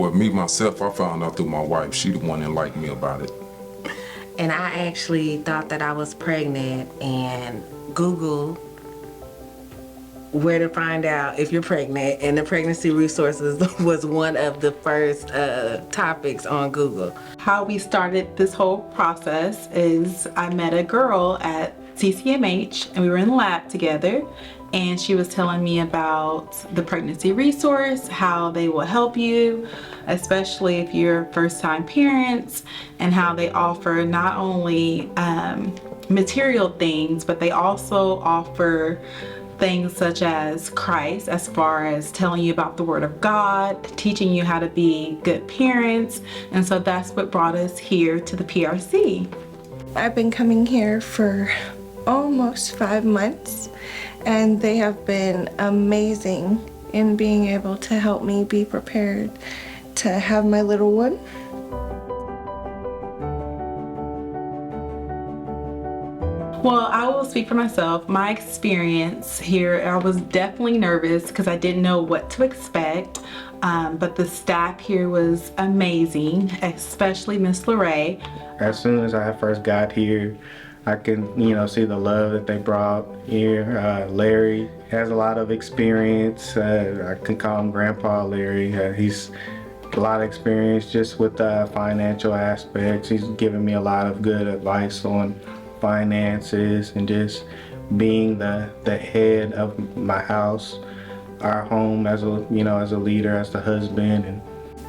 Well, me, myself, I found out through my wife. She the one that enlightened me about it. And I actually thought that I was pregnant and Googled where to find out if you're pregnant, and the pregnancy resources was one of the first topics on Google. How we started this whole process is I met a girl at CCMH and we were in the lab together, and she was telling me about the pregnancy resource, how they will help you, especially if you're first-time parents, and how they offer not only material things, but they also offer things such as Christ, as far as telling you about the Word of God, teaching you how to be good parents. And so that's what brought us here to the PRC. I've been coming here for almost 5 months, and they have been amazing in being able to help me be prepared to have my little one. Well, I will speak for myself. My experience here, I was definitely nervous because I didn't know what to expect. But the staff here was amazing, especially Miss Lorraine. As soon as I first got here, I can, see the love that they brought here. Larry has a lot of experience. I can call him Grandpa Larry. He's a lot of experience just with financial aspects. He's given me a lot of good advice on finances and just being the head of my house, our home, as a as a leader, as the husband. And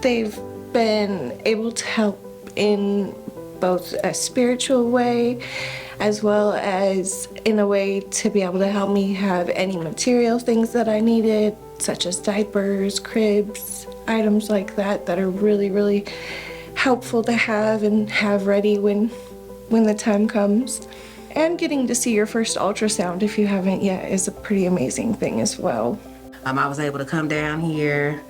they've been able to help in both a spiritual way as well as in a way to be able to help me have any material things that I needed, such as diapers, cribs, items like that are really, really helpful to have and have ready when the time comes. And getting to see your first ultrasound, if you haven't yet, is a pretty amazing thing as well. I was able to come down here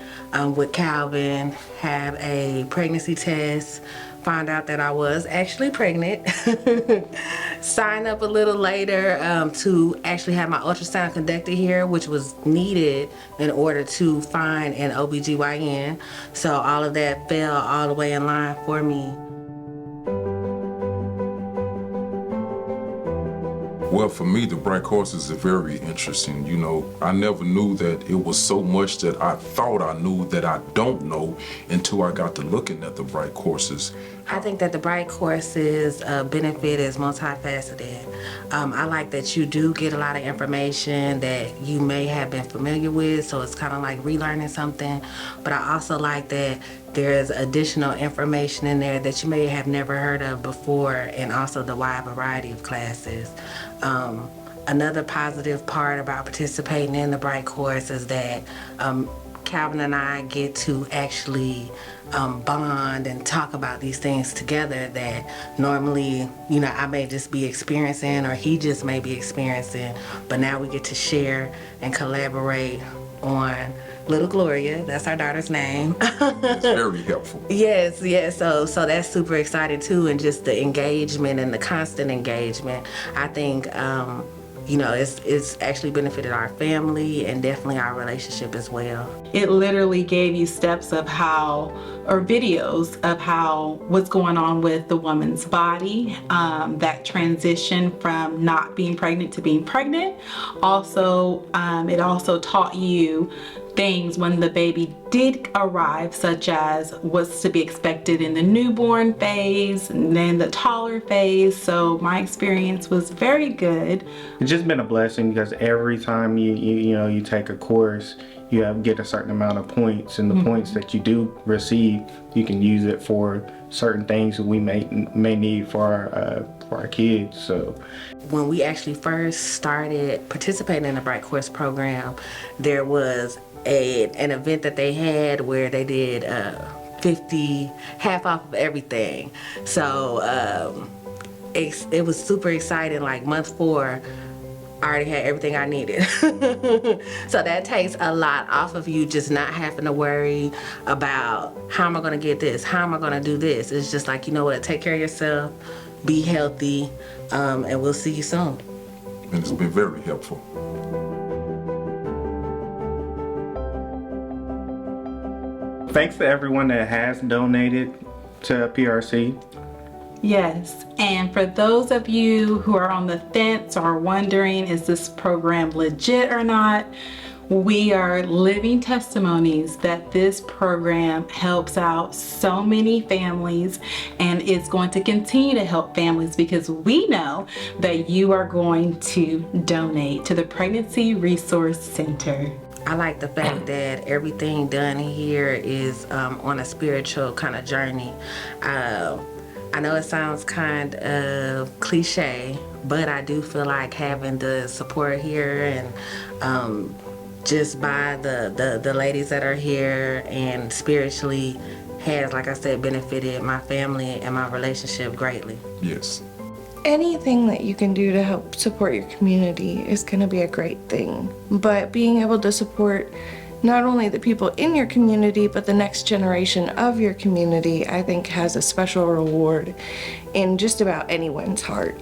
with Calvin, have a pregnancy test, find out that I was actually pregnant, sign up a little later to actually have my ultrasound conducted here, which was needed in order to find an OBGYN. So all of that fell all the way in line for me. Well, for me, the Bright Courses are very interesting. I never knew that it was so much that I thought I knew that I don't know until I got to looking at the Bright Courses. I think that the Bright Courses benefit is multifaceted. I like that you do get a lot of information that you may have been familiar with, so it's kind of like relearning something. But I also like that there's additional information in there that you may have never heard of before, and also the wide variety of classes. Another positive part about participating in the Bright Course is that Calvin and I get to actually bond and talk about these things together that normally, I may just be experiencing or he just may be experiencing, but now we get to share and collaborate on Little Gloria. That's our daughter's name. It's very helpful. Yes. So that's super exciting too, and just the engagement and the constant engagement. I think it's actually benefited our family and definitely our relationship as well. It literally gave you steps of videos of what's going on with the woman's body, that transition from not being pregnant to being pregnant. Also, it also taught you things when the baby did arrive, such as what's to be expected in the newborn phase and then the toddler phase. So my experience was very good. it's just been a blessing because every time you take a course, you get a certain amount of points, and the points that you do receive, you can use it for certain things that we may need for our kids. So when we actually first started participating in the Bright Course program, there was an event that they had where they did half off of everything. So it was super exciting. Like month 4, I already had everything I needed. So that takes a lot off of you, just not having to worry about how am I gonna get this, how am I gonna do this. It's just like, you know what, take care of yourself, be healthy, and we'll see you soon. And it's been very helpful. Thanks to everyone that has donated to PRC. Yes, and for those of you who are on the fence or wondering, is this program legit or not? We are living testimonies that this program helps out so many families, and it's going to continue to help families because we know that you are going to donate to the Pregnancy Resource Center. I like the fact that everything done here is on a spiritual kind of journey. I know it sounds kind of cliche, but I do feel like having the support here and just by the ladies that are here and spiritually has, like I said, benefited my family and my relationship greatly. Yes. Anything that you can do to help support your community is going to be a great thing. But being able to support not only the people in your community, but the next generation of your community, I think has a special reward in just about anyone's heart.